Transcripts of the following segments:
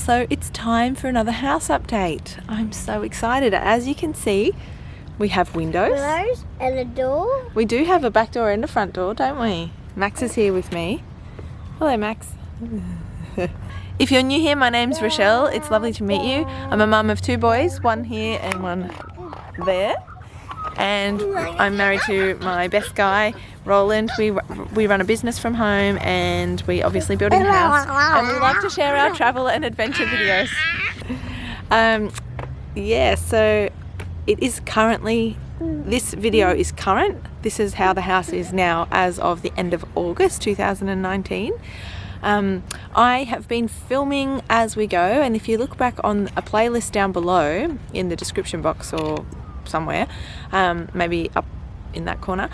so it's time for another house update. I'm so excited. As you can see, we have windows. And a door. We do have a back door and a front door, don't we? Max is here with me. Hello, Max. If you're new here, my name's Rachelle. It's lovely to meet you. I'm a mum of 2 boys, one here and one there. And I'm married to my best guy, Roland. We run a business from home, and we obviously building a house, and we love to share our travel and adventure videos. Yeah, so it is currently, this video is current. This is how the house is now as of the end of August 2019. I have been filming as we go, and if you look back on a playlist down below in the description box or somewhere, maybe up in that corner,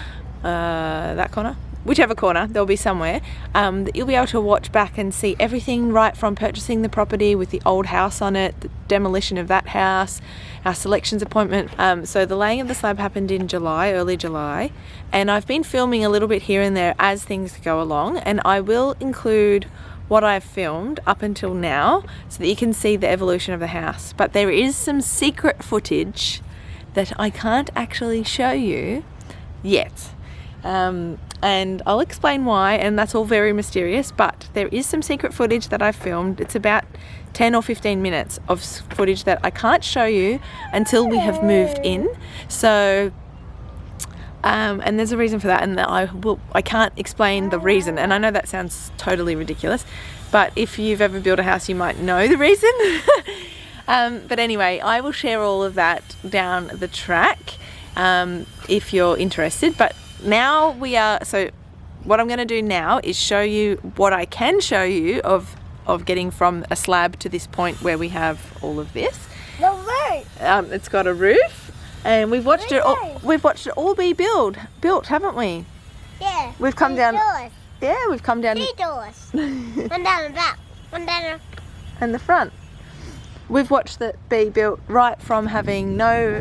whichever corner, there'll be somewhere that you'll be able to watch back and see everything right from purchasing the property with the old house on it, the demolition of that house, our selections appointment. So the laying of the slab happened in July, early July, and I've been filming a little bit here and there as things go along, and I will include what I've filmed up until now so that you can see the evolution of the house. But there is some secret footage that I can't actually show you yet, and I'll explain why, and that's all very mysterious, but there is some secret footage that I've filmed. It's about 10 or 15 minutes of footage that I can't show you until we have moved in. So and there's a reason for that, and I can't explain the reason, and I know that sounds totally ridiculous, but if you've ever built a house you might know the reason. But anyway, I will share all of that down the track if you're interested. But now so what I'm going to do now is show you what I can show you of getting from a slab to this point where we have all of this. The roof. It's got a roof, and we've watched it all. We've watched it all be built, haven't we? Yeah. We've come down. Doors. Yeah, we've come down. 3 doors. One down the back. One down And the front. We've watched it be built right from having no,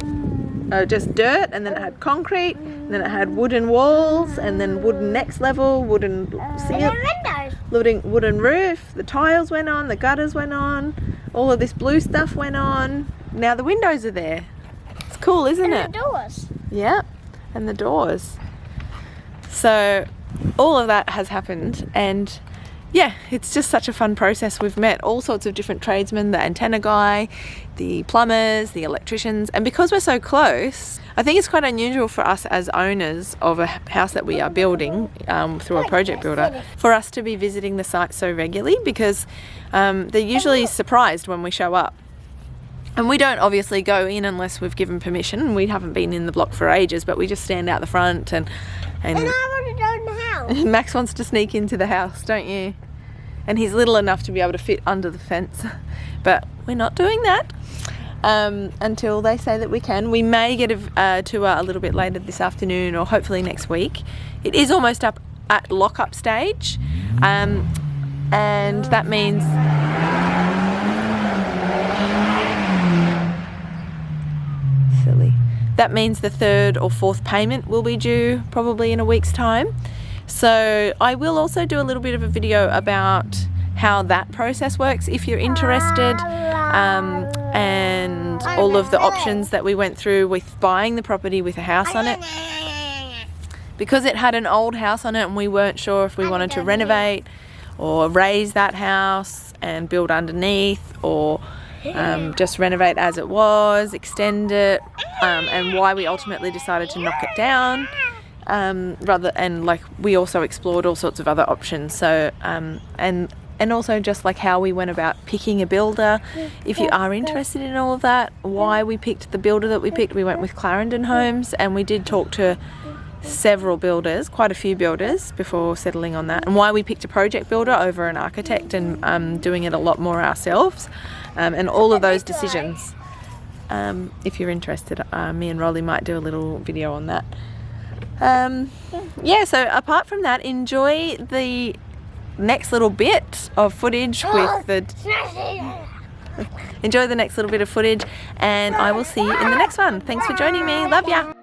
just dirt, and then it had concrete, and then it had wooden walls, and then wooden next level, wooden seal, wooden roof, the tiles went on, the gutters went on, all of this blue stuff went on. Now the windows are there. It's cool, isn't it? And the doors. Yeah, and the doors. So all of that has happened, and yeah, it's just such a fun process. We've met all sorts of different tradesmen, the antenna guy, the plumbers, the electricians, and because we're so close, I think it's quite unusual for us as owners of a house that we are building through a project builder, for us to be visiting the site so regularly, because they're usually surprised when we show up. And we don't obviously go in unless we've given permission. We haven't been in the block for ages, but we just stand out the front and I want to go in the house. Max wants to sneak into the house, don't you? And he's little enough to be able to fit under the fence, but we're not doing that until they say that we can. We may get a tour a little bit later this afternoon, or hopefully next week. It is almost up at lock-up stage, and that means that means the 3rd or 4th payment will be due probably in a week's time. So I will also do a little bit of a video about how that process works if you're interested, and all of the options that we went through with buying the property with a house on it. Because it had an old house on it and we weren't sure if we wanted to renovate or raise that house and build underneath, or just renovate as it was, extend it, and why we ultimately decided to knock it down. We also explored all sorts of other options. So and also just like how we went about picking a builder. If you are interested in all of that, why we picked the builder that we picked, we went with Clarendon Homes, and we did talk to several builders, quite a few builders, before settling on that, and why we picked a project builder over an architect, and doing it a lot more ourselves, and all of those decisions. If you're interested, me and Rolly might do a little video on that. Yeah, so apart from that, enjoy the next little bit of footage with the enjoy the next little bit of footage, and I will see you in the next one. Thanks for joining me. Love ya.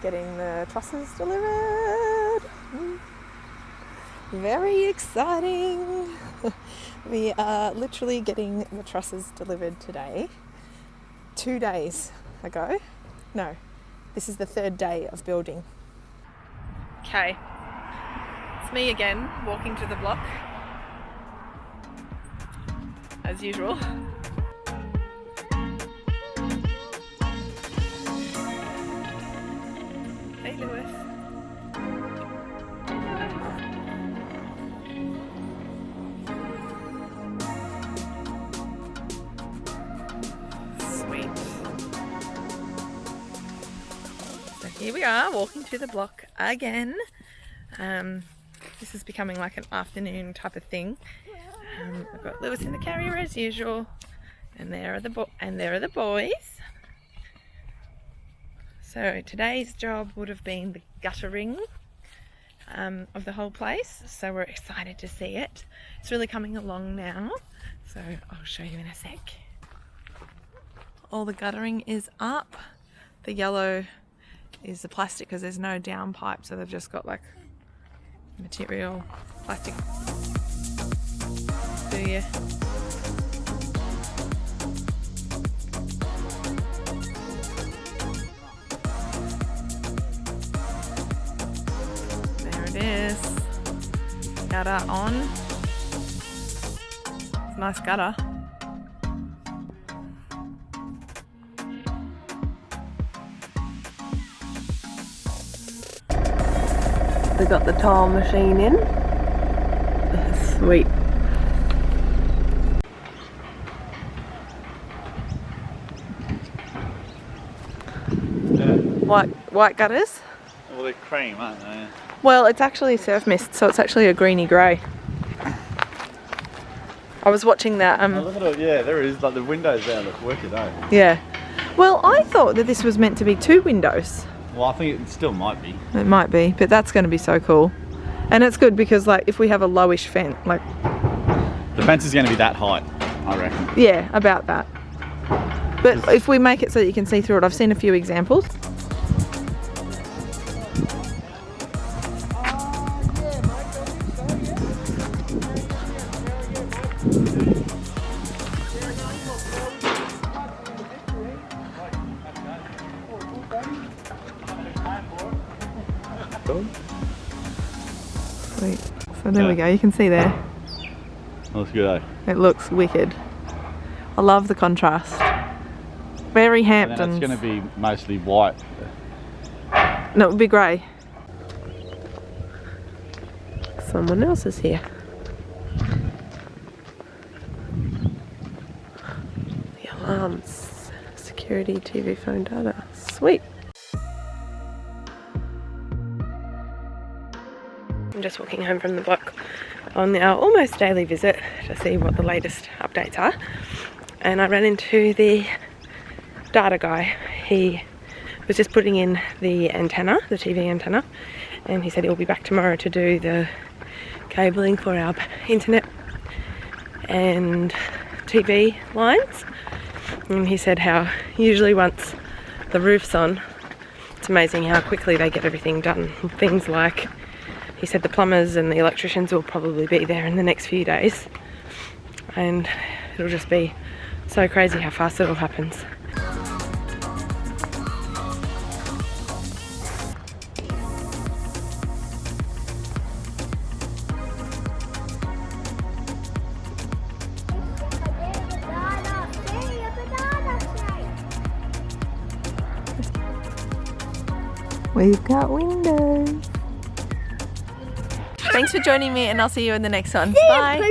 getting the trusses delivered. Very exciting. We are literally getting the trusses delivered today. 2 days ago. No, this is the 3rd day of building. Okay, it's me again, walking to the block. As usual. Hey Lewis. Sweet. So here we are, walking to the block again. This is becoming like an afternoon type of thing. I've got Lewis in the carrier as usual, and there are the boys. So today's job would have been the guttering of the whole place. So we're excited to see it. It's really coming along now. So I'll show you in a sec. All the guttering is up. The yellow is the plastic because there's no downpipe, so they've just got like material plastic. Do you? There it is. Gutter on. It's a nice gutter. They got the tile machine in. Sweet. White gutters. Well, they're cream, aren't they? Well, it's actually surf mist, so it's actually a greeny grey. I was watching that. Oh, look at it. Yeah, there is. Like the windows there look wicked, eh? Yeah. Well, I thought that this was meant to be 2 windows. Well, I think it still might be. It might be, but that's going to be so cool. And it's good because, like, if we have a lowish fence, like... The fence is going to be that height, I reckon. Yeah, about that. But if we make it so that you can see through it, I've seen a few examples. Sweet. So there we go, you can see there. Looks good, eh? It looks wicked. I love the contrast. Very Hamptons. And it's going to be mostly white. No, it would be grey. Someone else is here. The alarms. Security, TV, phone data. Sweet. I'm just walking home from the block on our almost daily visit to see what the latest updates are. And I ran into the data guy. He was just putting in the antenna, the TV antenna, and he said he'll be back tomorrow to do the cabling for our internet and TV lines. And he said how usually once the roof's on, it's amazing how quickly they get everything done. Things like, he said the plumbers and the electricians will probably be there in the next few days, and it'll just be so crazy how fast it all happens. We've got windows. Thanks for joining me, and I'll see you in the next one. Bye.